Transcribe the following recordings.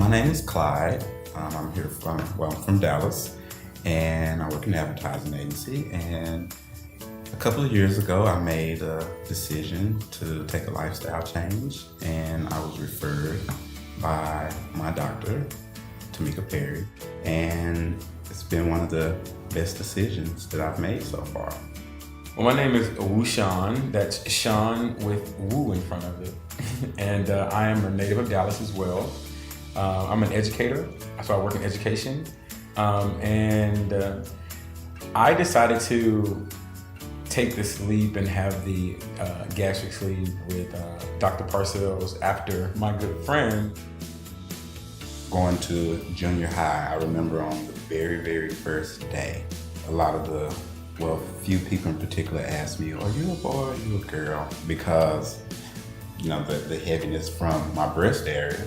My name is Clyde. I'm from Dallas, and I work in an advertising agency. And a couple of years ago, I made a decision to take a lifestyle change, and I was referred by my doctor, Tamika Perry, and it's been one of the best decisions that I've made so far. Well, my name is Wushawn. That's Sean with Woo in front of it. And I am a native of Dallas as well. I'm an educator, so I work in education. And I decided to take this leap and have the gastric sleeve with Dr. Parcells after my good friend. Going to junior high, I remember on the very, very first day, few people in particular asked me, are you a boy or are you a girl? Because, the heaviness from my breast area.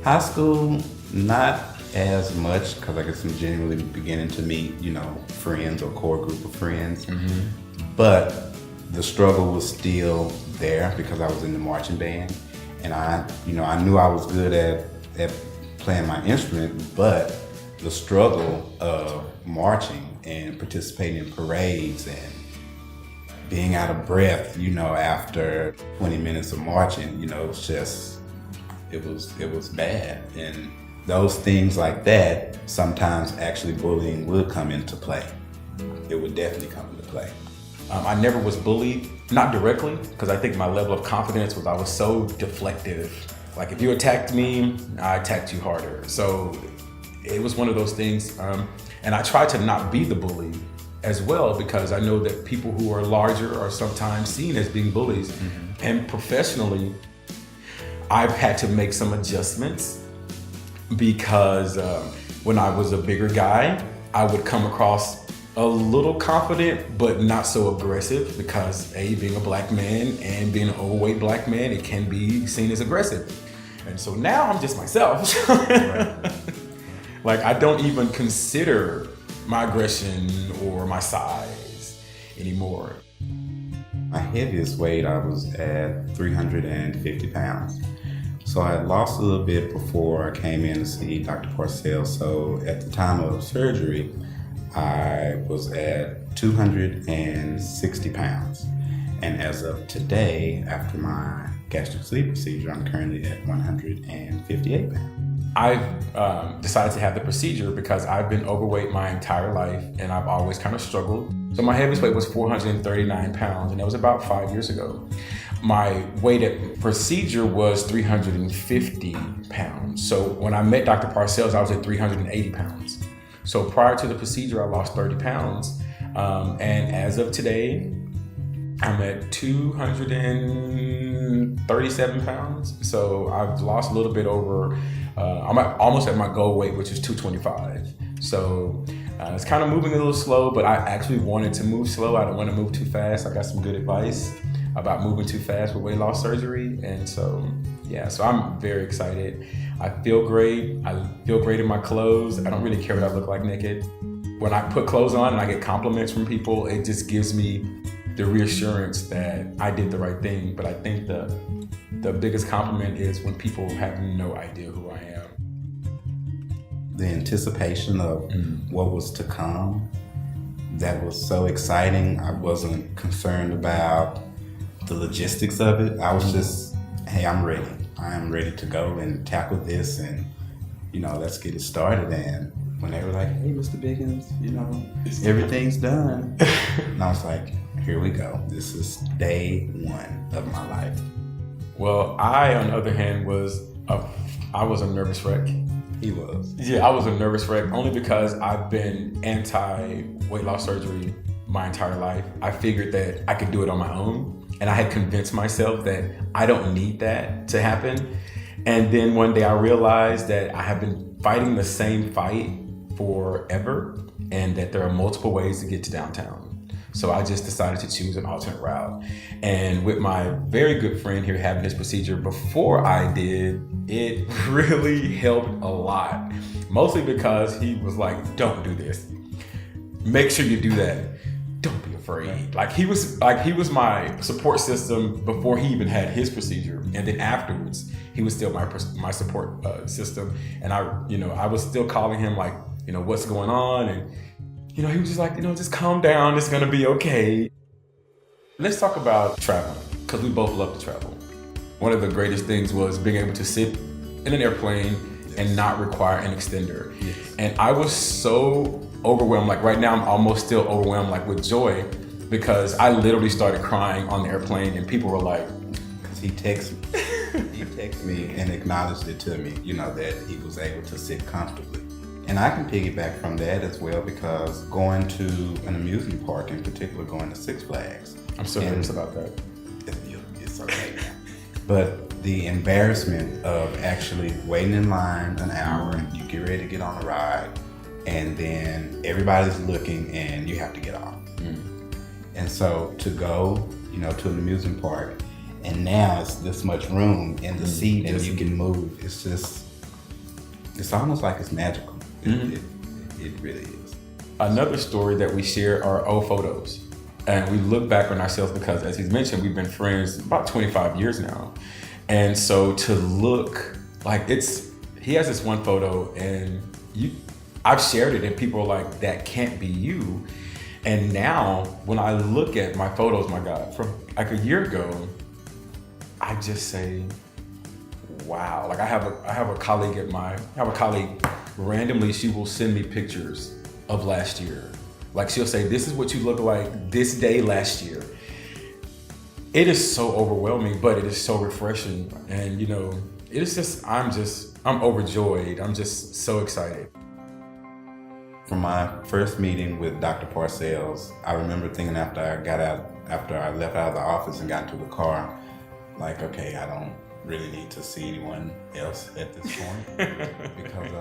High school, not as much, because I guess I'm genuinely beginning to meet, friends or core group of friends. Mm-hmm. But the struggle was still there because I was in the marching band. And I knew I was good at playing my instrument, but the struggle of marching and participating in parades and being out of breath, after 20 minutes of marching, it was bad. And those things like that, sometimes actually bullying would come into play. It would definitely come into play. I never was bullied, not directly, because I think my level of confidence was I was so deflective. Like if you attacked me, I attacked you harder. So it was one of those things. And I try to not be the bully as well, because I know that people who are larger are sometimes seen as being bullies. Mm-hmm. And professionally, I've had to make some adjustments because when I was a bigger guy, I would come across a little confident, but not so aggressive because being a black man and being an overweight black man, it can be seen as aggressive. And so now I'm just myself. Right. Like I don't even consider my aggression or my size anymore. My heaviest weight, I was at 350 pounds. So I had lost a little bit before I came in to see Dr. Parcells. So at the time of surgery, I was at 260 pounds. And as of today, after my gastric sleeve procedure, I'm currently at 158 pounds. I've decided to have the procedure because I've been overweight my entire life and I've always kind of struggled. So my heaviest weight was 439 pounds and that was about 5 years ago. My weight at procedure was 350 pounds. So when I met Dr. Parcells, I was at 380 pounds. So prior to the procedure, I lost 30 pounds. And as of today, I'm at 237 pounds. So I've lost a little bit over, I'm almost at my goal weight, which is 225. So it's kind of moving a little slow, but I actually wanted to move slow. I don't want to move too fast. I got some good advice about moving too fast with weight loss surgery. And so, so I'm very excited. I feel great. I feel great in my clothes. I don't really care what I look like naked. When I put clothes on and I get compliments from people, it just gives me the reassurance that I did the right thing. But I think the biggest compliment is when people have no idea who I am. The anticipation of what was to come, that was so exciting. I wasn't concerned about the logistics of it. I was just, hey, I'm ready. I am ready to go and tackle this and, let's get it started. And when they were like, hey, Mr. Biggins, everything's done. And I was like, here we go. This is day one of my life. Well, I, on the other hand, I was a nervous wreck. He was. Yeah, I was a nervous wreck only because I've been anti-weight loss surgery my entire life. I figured that I could do it on my own. And I had convinced myself that I don't need that to happen. And then one day I realized that I have been fighting the same fight forever and that there are multiple ways to get to downtown. So I just decided to choose an alternate route. And with my very good friend here having this procedure before I did, it really helped a lot. Mostly because he was like, don't do this. Make sure you do that. Don't be afraid. Like he was my support system before he even had his procedure. And then afterwards, he was still my support system. And I was still calling him like, what's going on? And, he was just like, just calm down. It's going to be okay. Let's talk about traveling, because we both love to travel. One of the greatest things was being able to sit in an airplane and not require an extender. Yes. And I was so overwhelmed. Like right now, I'm almost still overwhelmed, like with joy, because I literally started crying on the airplane, and people were like, because he texted me and acknowledged it to me, that he was able to sit comfortably. And I can piggyback from that as well, because going to an amusement park, in particular going to Six Flags. I'm so nervous about that. It's okay. But the embarrassment of actually waiting in line an hour, and you get ready to get on a ride, and then everybody's looking and you have to get off. And so to go, to an amusement park, and now it's this much room in the seat and you can move. It's almost like it's magical. It really is. Another story that we share are old photos. And we look back on ourselves because, as he's mentioned, we've been friends about 25 years now. And so to look like he has this one photo, and I've shared it and people are like, that can't be you. And now when I look at my photos, my God, from like a year ago, I just say, wow. Like I have a colleague randomly, she will send me pictures of last year. Like she'll say, this is what you look like this day last year. It is so overwhelming, but it is so refreshing. And it is just, I'm overjoyed. I'm just so excited. From my first meeting with Dr. Parcells, I remember thinking after I left out of the office and got into the car, like, okay, I don't really need to see anyone else at this point. Because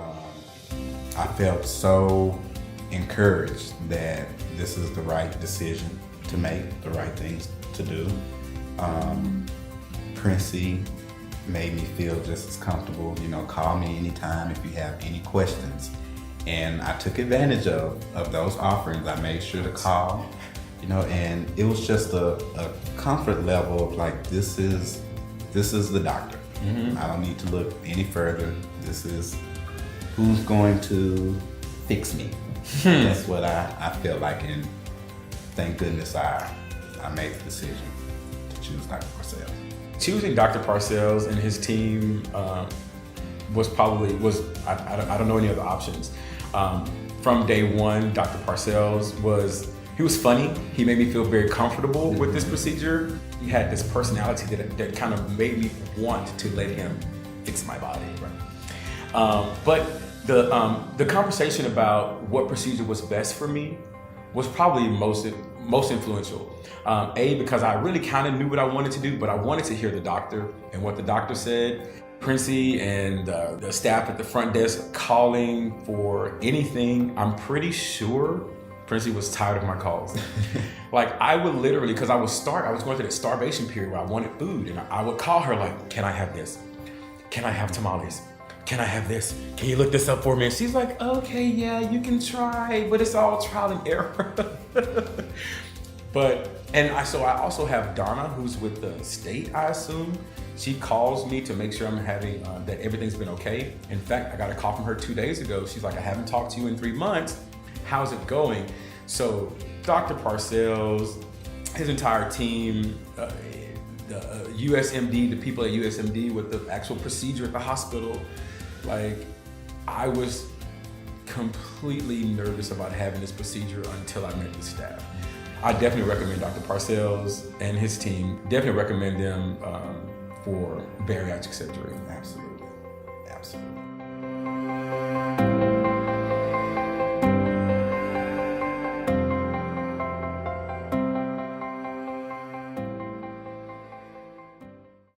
I felt so encouraged that this is the right decision to make, the right things to do. Princey made me feel just as comfortable, call me anytime if you have any questions. And I took advantage of those offerings. I made sure to call, and it was just a comfort level of like, this is the doctor. I don't need to look any further. This is who's going to fix me. That's what I felt like, and thank goodness I made the decision to choose Dr. Parcells. Choosing Dr. Parcells and his team I don't know any other options. From day one, Dr. Parcells he was funny. He made me feel very comfortable with this procedure. He had this personality that kind of made me want to let him fix my body. Right? But the conversation about what procedure was best for me was probably most influential. Because I really kind of knew what I wanted to do, but I wanted to hear the doctor and what the doctor said. Princey and the staff at the front desk calling for anything. I'm pretty sure Princey was tired of my calls. Like I would literally, because I was going through that starvation period where I wanted food, and I would call her like, can I have this? Can I have tamales? Can I have this? Can you look this up for me? And she's like, okay, yeah, you can try, but it's all trial and error. So I also have Donna, who's with the state, I assume. She calls me to make sure I'm having, that everything's been okay. In fact, I got a call from her 2 days ago. She's like, I haven't talked to you in 3 months. How's it going? So Dr. Parcells, his entire team, the USMD, the people at USMD with the actual procedure at the hospital, like I was completely nervous about having this procedure until I met the staff. I definitely recommend Dr. Parcells and his team. Definitely recommend them for bariatric surgery. Absolutely.